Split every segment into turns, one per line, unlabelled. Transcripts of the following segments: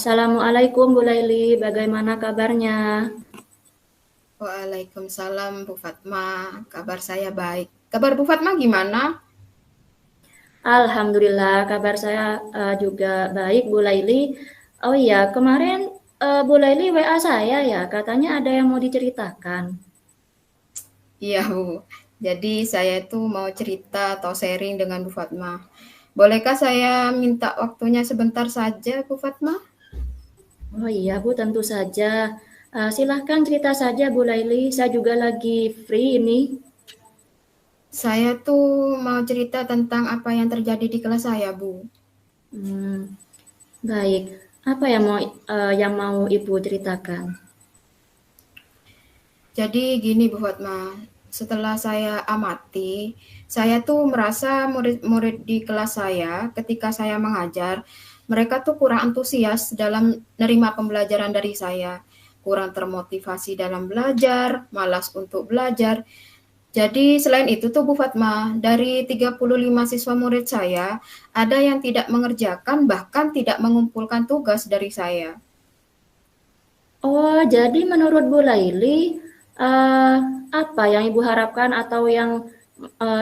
Assalamualaikum Bu Laili, bagaimana kabarnya?
Waalaikumsalam Bu Fatma, kabar saya baik. Kabar Bu Fatma gimana?
Alhamdulillah, kabar saya juga baik Bu Laili. Oh iya, kemarin Bu Laili WA saya ya, katanya ada yang mau diceritakan.
Iya Bu, jadi saya itu mau cerita atau sharing dengan Bu Fatma. Bolehkah saya minta waktunya sebentar saja Bu Fatma?
Oh iya Bu, tentu saja. Silahkan cerita saja Bu Laili, saya juga lagi free ini.
Saya tuh mau cerita tentang apa yang terjadi di kelas saya Bu.
Hmm, baik, apa yang mau Ibu ceritakan?
Jadi gini Bu Fatma, setelah saya amati, saya tuh merasa murid-murid di kelas saya ketika saya mengajar, mereka tuh kurang antusias dalam nerima pembelajaran dari saya, kurang termotivasi dalam belajar, malas untuk belajar. Jadi selain itu tuh Bu Fatma, dari 35 siswa murid saya, ada yang tidak mengerjakan bahkan tidak mengumpulkan tugas dari saya.
Oh, jadi menurut Bu Laili, eh, apa yang Ibu harapkan atau yang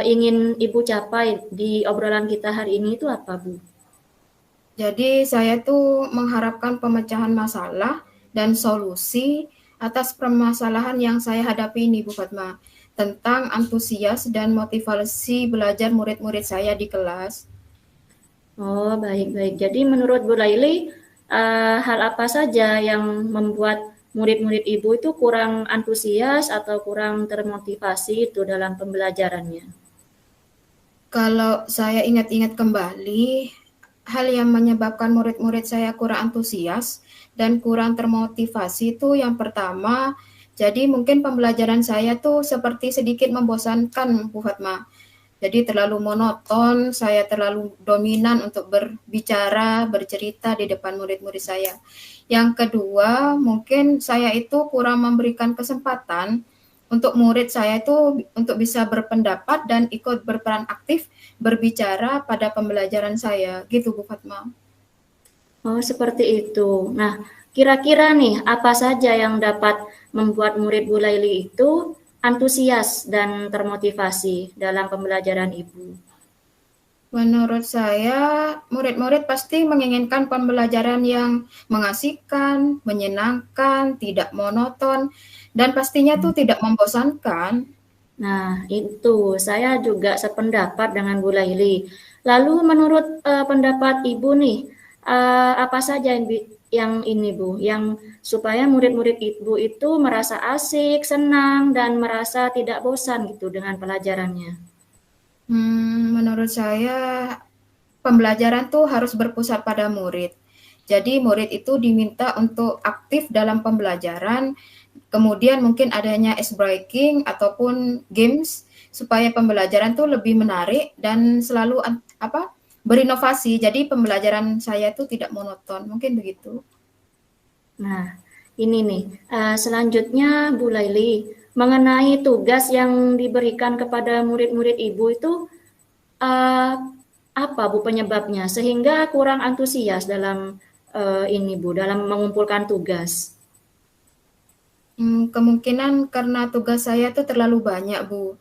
ingin Ibu capai di obrolan kita hari ini itu apa, Bu?
Jadi saya tuh mengharapkan pemecahan masalah dan solusi atas permasalahan yang saya hadapi ini Bu Fatma, tentang antusias dan motivasi belajar murid-murid saya di kelas.
Oh, baik-baik. Jadi menurut Bu Laili, hal apa saja yang membuat murid-murid Ibu itu kurang antusias atau kurang termotivasi itu dalam pembelajarannya?
Kalau saya ingat-ingat kembali, hal yang menyebabkan murid-murid saya kurang antusias dan kurang termotivasi itu yang pertama, jadi mungkin pembelajaran saya tuh seperti sedikit membosankan Bu Fatma. Jadi terlalu monoton, saya terlalu dominan untuk berbicara, bercerita di depan murid-murid saya. Yang kedua, mungkin saya itu kurang memberikan kesempatan untuk murid saya itu untuk bisa berpendapat dan ikut berperan aktif berbicara pada pembelajaran saya. Gitu Bu Fatma.
Oh, seperti itu. Nah, kira-kira nih, apa saja yang dapat membuat murid Bu Laili itu antusias dan termotivasi dalam pembelajaran Ibu?
Menurut saya, murid-murid pasti menginginkan pembelajaran yang mengasihkan, menyenangkan, tidak monoton, dan pastinya tuh tidak membosankan.
Nah, itu saya juga sependapat dengan Bu Laili. Lalu menurut pendapat Ibu nih, apa saja yang ini Bu, yang supaya murid-murid Ibu itu merasa asik, senang, dan merasa tidak bosan gitu dengan pelajarannya?
Menurut saya pembelajaran tuh harus berpusat pada murid. Jadi murid itu diminta untuk aktif dalam pembelajaran, kemudian mungkin adanya ice breaking ataupun games supaya pembelajaran tuh lebih menarik dan selalu berinovasi. Jadi pembelajaran saya tuh tidak monoton. Mungkin begitu.
Nah, ini nih, selanjutnya Bu Laili, mengenai tugas yang diberikan kepada murid-murid Ibu itu, eee, apa Bu penyebabnya? Sehingga kurang antusias dalam, ini Bu, dalam mengumpulkan tugas?
Kemungkinan karena tugas saya tuh terlalu banyak, Bu.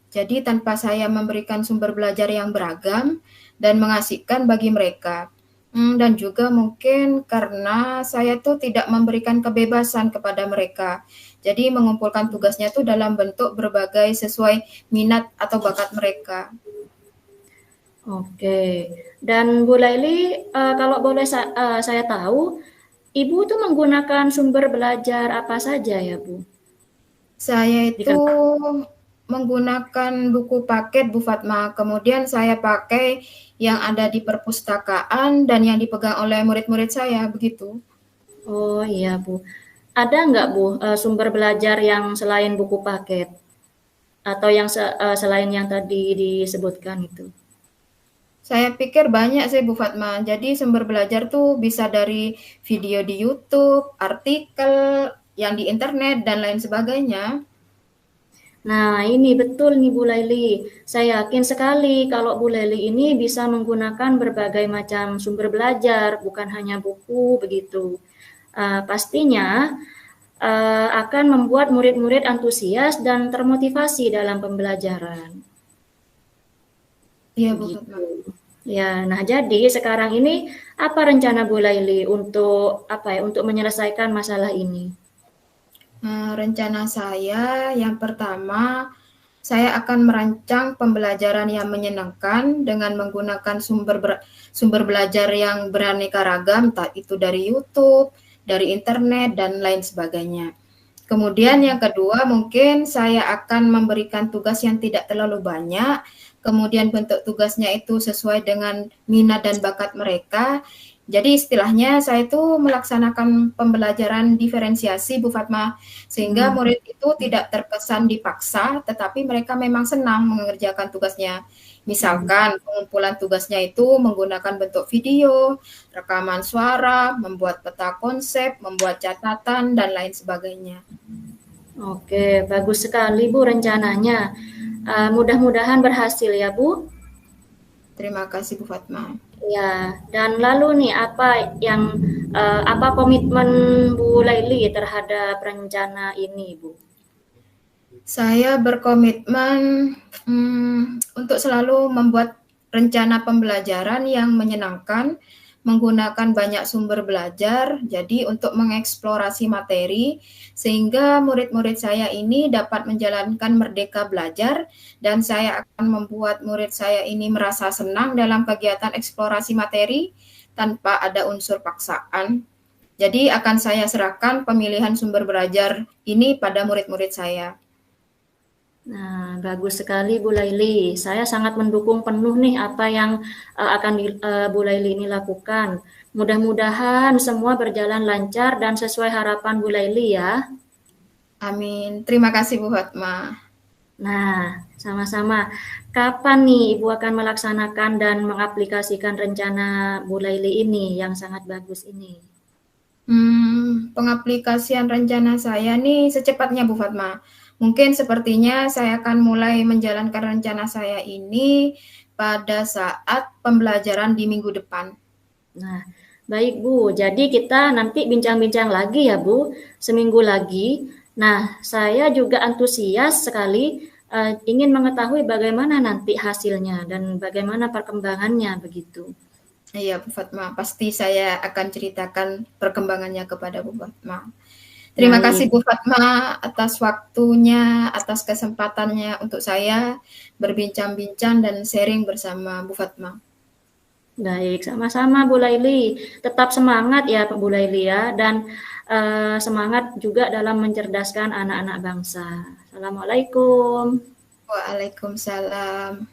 Jadi tanpa saya memberikan sumber belajar yang beragam dan mengasihkan bagi mereka. Dan juga mungkin karena saya tuh tidak memberikan kebebasan kepada mereka. Jadi mengumpulkan tugasnya tuh dalam bentuk berbagai sesuai minat atau bakat mereka.
Oke. Dan Bu Laili, kalau boleh saya tahu, Ibu tuh menggunakan sumber belajar apa saja ya, Bu?
Saya
Di
itu
kelas?
menggunakan buku paket Bu Fatma, kemudian saya pakai yang ada di perpustakaan dan yang dipegang oleh murid-murid saya, begitu.
Oh iya, Bu. Ada nggak Bu, sumber belajar yang selain buku paket? Atau yang selain yang tadi disebutkan itu?
Saya pikir banyak sih Bu Fatma. Jadi sumber belajar tuh bisa dari video di YouTube, artikel yang di internet dan lain sebagainya.
Nah, ini betul nih Bu Laili. Saya yakin sekali kalau Bu Laili ini bisa menggunakan berbagai macam sumber belajar, bukan hanya buku begitu. Pastinya akan membuat murid-murid antusias dan termotivasi dalam pembelajaran.
Iya Bu Fatma.
Begitu. Ya, nah jadi sekarang ini apa rencana Bu Laili untuk apa ya, untuk menyelesaikan masalah ini?
Rencana saya yang pertama, saya akan merancang pembelajaran yang menyenangkan dengan menggunakan sumber belajar yang beraneka ragam, entah itu dari YouTube, dari internet, dan lain sebagainya. Kemudian yang kedua, mungkin saya akan memberikan tugas yang tidak terlalu banyak, kemudian bentuk tugasnya itu sesuai dengan minat dan bakat mereka. Jadi istilahnya saya itu melaksanakan pembelajaran diferensiasi Bu Fatma, sehingga
Hmm.
murid itu tidak terkesan dipaksa, tetapi mereka memang senang mengerjakan tugasnya. Misalkan pengumpulan tugasnya itu menggunakan bentuk video, rekaman suara, membuat peta konsep, membuat catatan, dan lain sebagainya.
Oke, bagus sekali Bu rencananya. Mudah-mudahan berhasil ya Bu.
Terima kasih Bu Fatma.
Ya, dan lalu nih apa komitmen Bu Laili terhadap rencana ini Bu?
Saya berkomitmen untuk selalu membuat rencana pembelajaran yang menyenangkan, menggunakan banyak sumber belajar, jadi untuk mengeksplorasi materi, sehingga murid-murid saya ini dapat menjalankan merdeka belajar, dan saya akan membuat murid saya ini merasa senang dalam kegiatan eksplorasi materi tanpa ada unsur paksaan. Jadi akan saya serahkan pemilihan sumber belajar ini pada murid-murid saya.
Nah, bagus sekali Bu Laili. Saya sangat mendukung penuh nih apa yang akan Bu Laili ini lakukan. Mudah-mudahan semua berjalan lancar dan sesuai harapan Bu Laili ya.
Amin. Terima kasih Bu Fatma.
Nah, sama-sama. Kapan nih Ibu akan melaksanakan dan mengaplikasikan rencana Bu Laili ini yang sangat bagus ini?
Pengaplikasian rencana saya nih secepatnya Bu Fatma. Mungkin sepertinya saya akan mulai menjalankan rencana saya ini pada saat pembelajaran di minggu depan.
Nah, baik Bu. Jadi kita nanti bincang-bincang lagi ya Bu, seminggu lagi. Nah, saya juga antusias sekali ingin mengetahui bagaimana nanti hasilnya dan bagaimana perkembangannya begitu.
Iya Bu Fatma, pasti saya akan ceritakan perkembangannya kepada Bu Fatma. Terima kasih
Baik,
Bu Fatma atas waktunya, atas kesempatannya untuk saya berbincang-bincang dan sharing bersama Bu Fatma.
baik, sama-sama Bu Laili. Tetap semangat ya Bu Laili ya, dan semangat juga dalam mencerdaskan anak-anak bangsa. Assalamualaikum.
Waalaikumsalam.